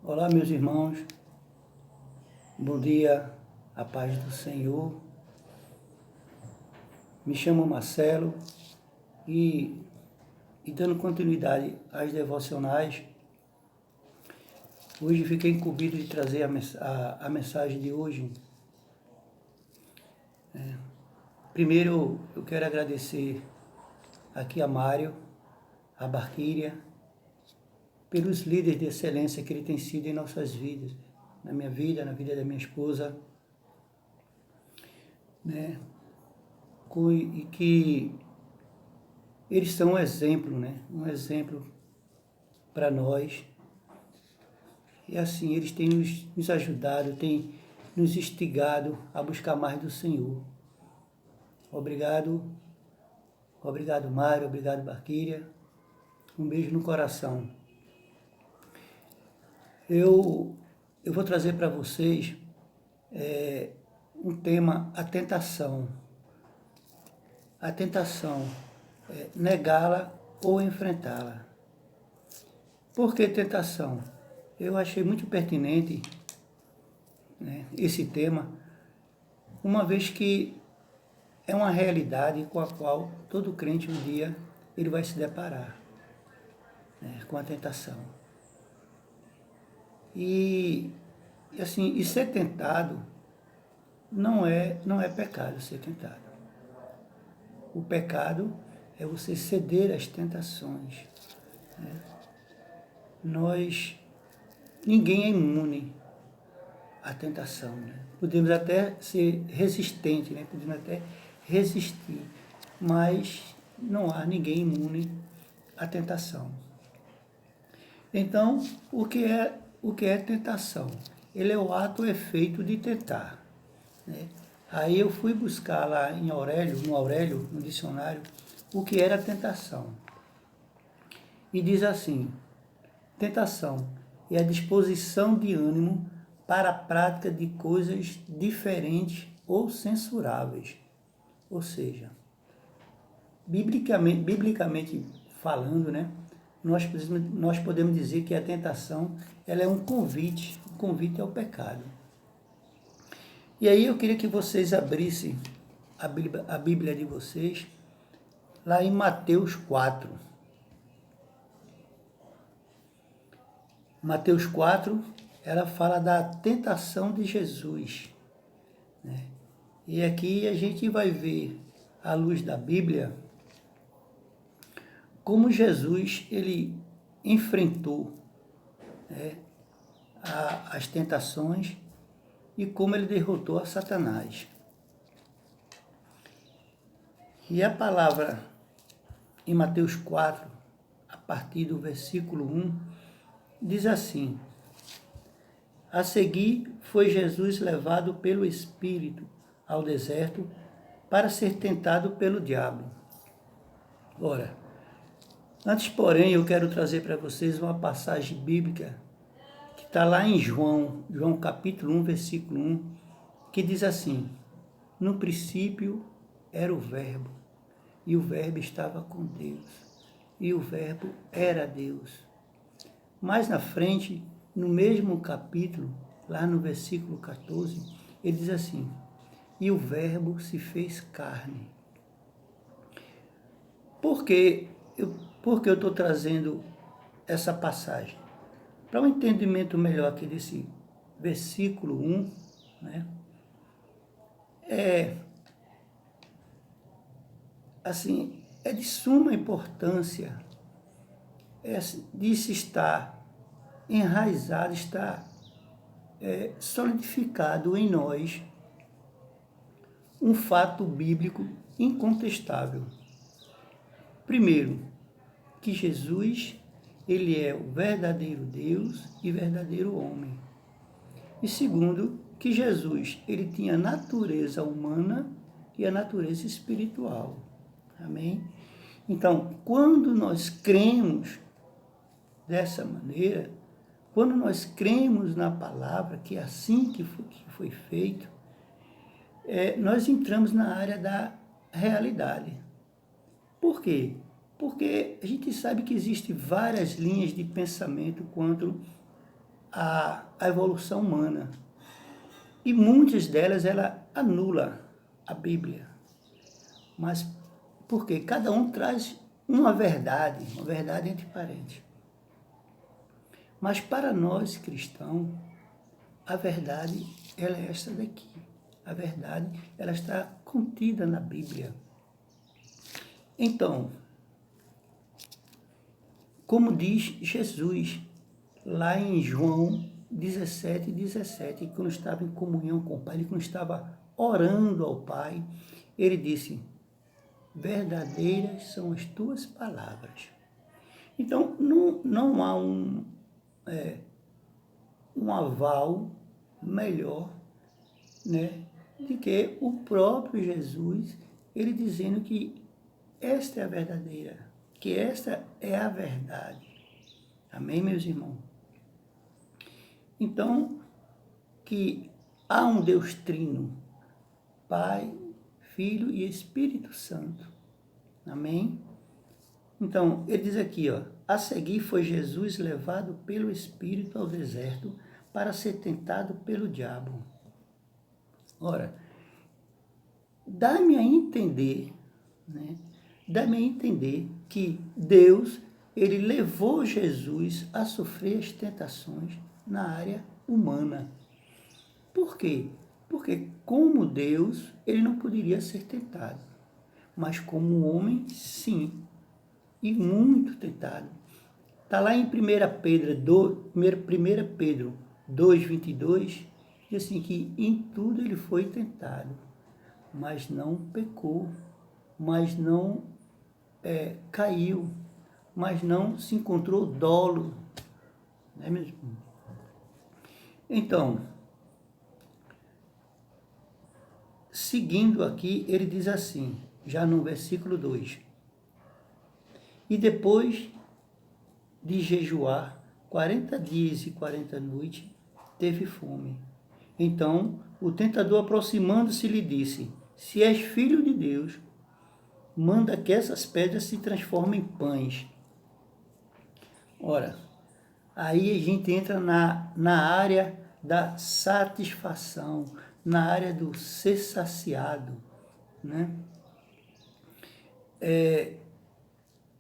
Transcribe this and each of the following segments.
Olá, meus irmãos, bom dia, a paz do Senhor. Me chamo Marcelo e dando continuidade às devocionais, hoje fiquei incumbido de trazer a mensagem de hoje. Primeiro, eu quero agradecer aqui a Mário, a Barquíria, pelos líderes de excelência que ele tem sido em nossas vidas, na minha vida, na vida da minha esposa, né? E que eles são um exemplo, né? Um exemplo para nós. E assim, eles têm nos ajudado, têm nos instigado a buscar mais do Senhor. Obrigado, Mário, obrigado, Barquíria. Um beijo no coração. Eu vou trazer para vocês um tema, a tentação. A tentação, negá-la ou enfrentá-la. Por que tentação? Eu achei muito pertinente, né, esse tema, uma vez que é uma realidade com a qual todo crente um dia ele vai se deparar, né, com a tentação. E assim, e ser tentado não é pecado ser tentado. O pecado é você ceder às tentações, né? Ninguém é imune à tentação, né? Podemos até ser resistentes, né? Podemos até resistir, mas não há ninguém imune à tentação. Então, o que é tentação? Ele é o ato ou efeito de tentar, né? Aí eu fui buscar lá em Aurélio, no dicionário, o que era tentação. E diz assim: tentação é a disposição de ânimo para a prática de coisas diferentes ou censuráveis. Ou seja, biblicamente falando, né, nós podemos dizer que a tentação ela é um convite ao pecado. E aí eu queria que vocês abrissem a Bíblia de vocês lá em Mateus 4. Mateus 4, ela fala da tentação de Jesus, né? E aqui a gente vai ver, à luz da Bíblia, como Jesus ele enfrentou, né, as tentações e como ele derrotou a Satanás. E a palavra em Mateus 4, a partir do versículo 1, diz assim: a seguir foi Jesus levado pelo Espírito ao deserto para ser tentado pelo diabo. Ora, antes, porém, eu quero trazer para vocês uma passagem bíblica que está lá em João capítulo 1, versículo 1, que diz assim: no princípio era o Verbo, e o Verbo estava com Deus, e o Verbo era Deus. Mais na frente, no mesmo capítulo, lá no versículo 14, ele diz assim: e o Verbo se fez carne. Por que eu estou trazendo essa passagem? Para um entendimento melhor aqui desse versículo 1, né? É de suma importância de se estar enraizado, estar solidificado em nós um fato bíblico incontestável. Primeiro, que Jesus, ele é o verdadeiro Deus e verdadeiro homem. E segundo, que Jesus, ele tinha a natureza humana e a natureza espiritual. Amém? Então, quando nós cremos dessa maneira, quando nós cremos na palavra, que é assim que foi feito, nós entramos na área da realidade. Por quê? Porque a gente sabe que existem várias linhas de pensamento quanto a evolução humana. E muitas delas ela anula a Bíblia. Mas porque cada um traz uma verdade entre parênteses. Mas para nós cristãos, a verdade ela é esta daqui. A verdade ela está contida na Bíblia. Então, como diz Jesus lá em João 17:17, quando estava em comunhão com o Pai, ele quando estava orando ao Pai, ele disse: verdadeiras são as tuas palavras. Então, não há um aval melhor, né, de que o próprio Jesus, ele dizendo que esta é a verdadeira, que esta é a verdade. Amém, meus irmãos? Então, que há um Deus trino, Pai, Filho e Espírito Santo. Amém? Então, ele diz aqui, ó, a seguir foi Jesus levado pelo Espírito ao deserto para ser tentado pelo diabo. Ora, dá-me a entender, né? Dá-me a entender que Deus, ele levou Jesus a sofrer as tentações na área humana. Por quê? Porque como Deus, ele não poderia ser tentado. Mas como homem, sim. E muito tentado. Está lá em 1 Pedro 2:22, diz assim que em tudo ele foi tentado, mas não pecou, mas não caiu, mas não se encontrou dolo. Não é mesmo? Então, seguindo aqui, ele diz assim, já no versículo 2, e depois de jejuar 40 dias e 40 noites, teve fome. Então, o tentador, aproximando-se, lhe disse: se és filho de Deus, manda que essas pedras se transformem em pães. Ora, aí a gente entra na área da satisfação, na área do ser saciado, né?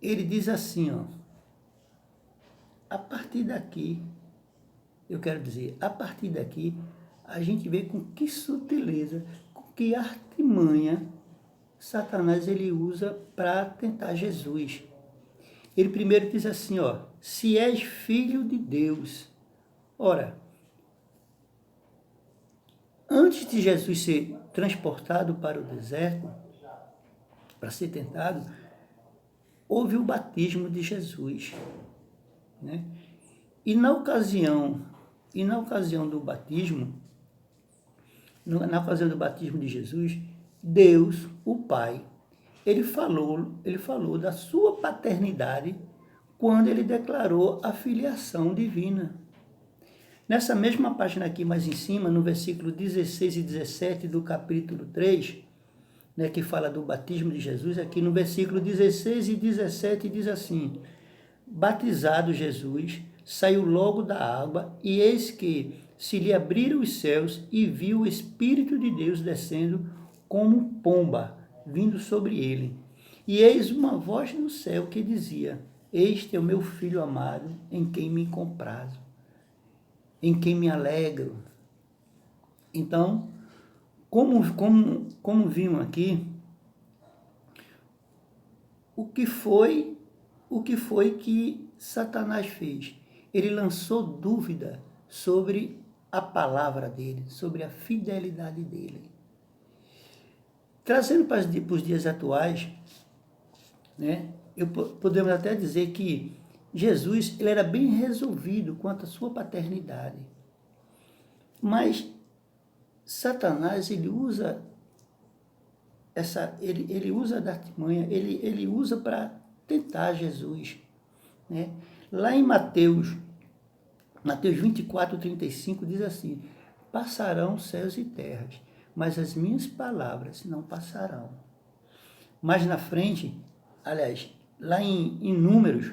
Ele diz assim, ó, a partir daqui, eu quero dizer, a partir daqui, a gente vê com que sutileza, com que artimanha Satanás ele usa para tentar Jesus. Ele primeiro diz assim, ó, se és filho de Deus. Ora, antes de Jesus ser transportado para o deserto, para ser tentado, houve o batismo de Jesus, né? E na ocasião do batismo, na ocasião do batismo de Jesus, Deus, o Pai, ele falou da sua paternidade quando ele declarou a filiação divina. Nessa mesma página aqui, mais em cima, no versículo 16 e 17 do capítulo 3, né, que fala do batismo de Jesus, aqui no versículo 16 e 17 diz assim, batizado Jesus, saiu logo da água, e eis que se lhe abriram os céus, e viu o Espírito de Deus descendo como pomba, vindo sobre ele. E eis uma voz do céu que dizia, este é o meu Filho amado, em quem me comprazo, em quem me alegro. Então, como vimos aqui, o que foi que Satanás fez? Ele lançou dúvida sobre a palavra dele, sobre a fidelidade dele. Trazendo para os dias atuais, né, podemos até dizer que Jesus ele era bem resolvido quanto à sua paternidade. Mas Satanás ele usa ele usa da artimanha, ele usa para tentar Jesus, né? Lá em Mateus 24:35 diz assim, passarão céus e terras, mas as minhas palavras não passarão. Mais na frente, aliás, lá em Números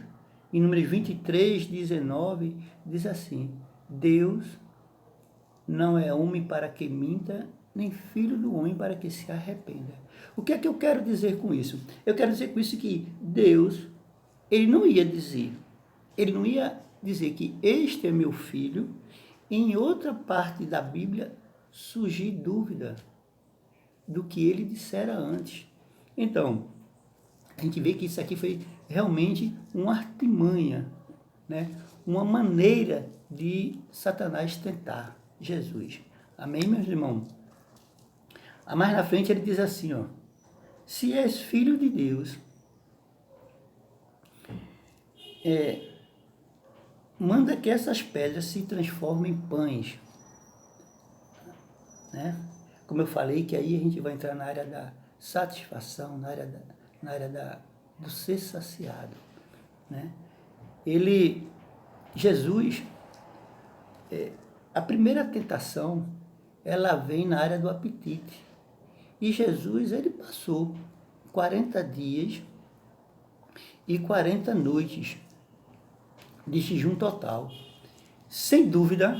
23:19, diz assim, Deus não é homem para que minta, nem filho do homem para que se arrependa. O que é que eu quero dizer com isso? Eu quero dizer com isso que Deus, ele não ia dizer que este é meu filho, em outra parte da Bíblia surgir dúvida do que ele dissera antes. Então, a gente vê que isso aqui foi realmente uma artimanha, né? Uma maneira de Satanás tentar Jesus. Amém, meus irmãos? Mais na frente ele diz assim, ó, se és filho de Deus, manda que essas pedras se transformem em pães. Né? Como eu falei, que aí a gente vai entrar na área da satisfação, na área do ser saciado. Né? Jesus, a primeira tentação, ela vem na área do apetite. E Jesus, ele passou 40 dias e 40 noites de jejum total. Sem dúvida,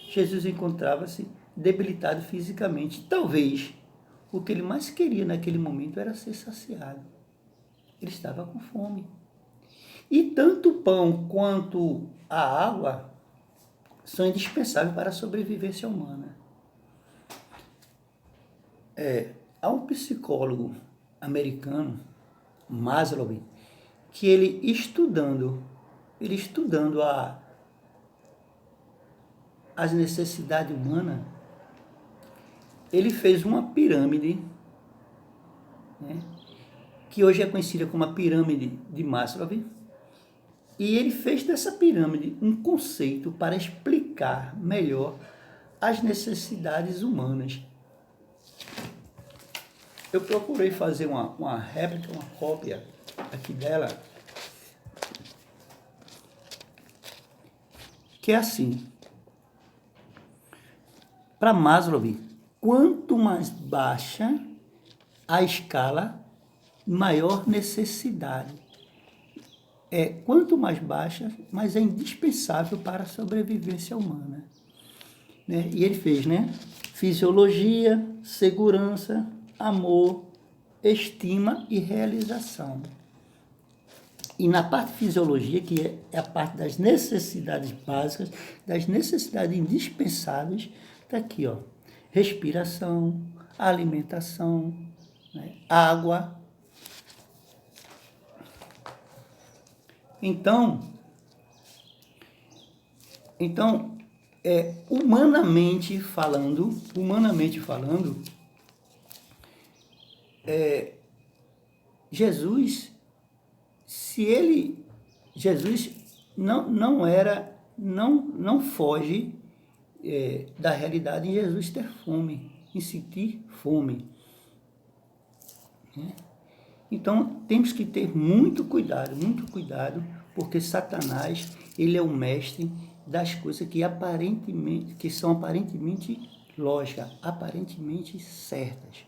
Jesus encontrava-se debilitado fisicamente. Talvez o que ele mais queria naquele momento era ser saciado. Ele estava com fome. E tanto o pão quanto a água são indispensáveis para a sobrevivência humana. Há um psicólogo americano, Maslow, que ele estudando as necessidades humanas, ele fez uma pirâmide, né, que hoje é conhecida como a pirâmide de Maslow, e ele fez dessa pirâmide um conceito para explicar melhor as necessidades humanas. Eu procurei fazer uma réplica, uma cópia aqui dela, que é assim. Para Maslow, quanto mais baixa a escala, maior necessidade. Quanto mais baixa, mais é indispensável para a sobrevivência humana. Né? E ele fez, né? Fisiologia, segurança, amor, estima e realização. E na parte de fisiologia, que é a parte das necessidades básicas, das necessidades indispensáveis, está aqui, ó, respiração, alimentação, né, água. Então, humanamente falando, Jesus não foge da realidade em Jesus ter fome, em sentir fome. Né? Então, temos que ter muito cuidado, porque Satanás, ele é o mestre das coisas que são aparentemente lógicas, aparentemente certas.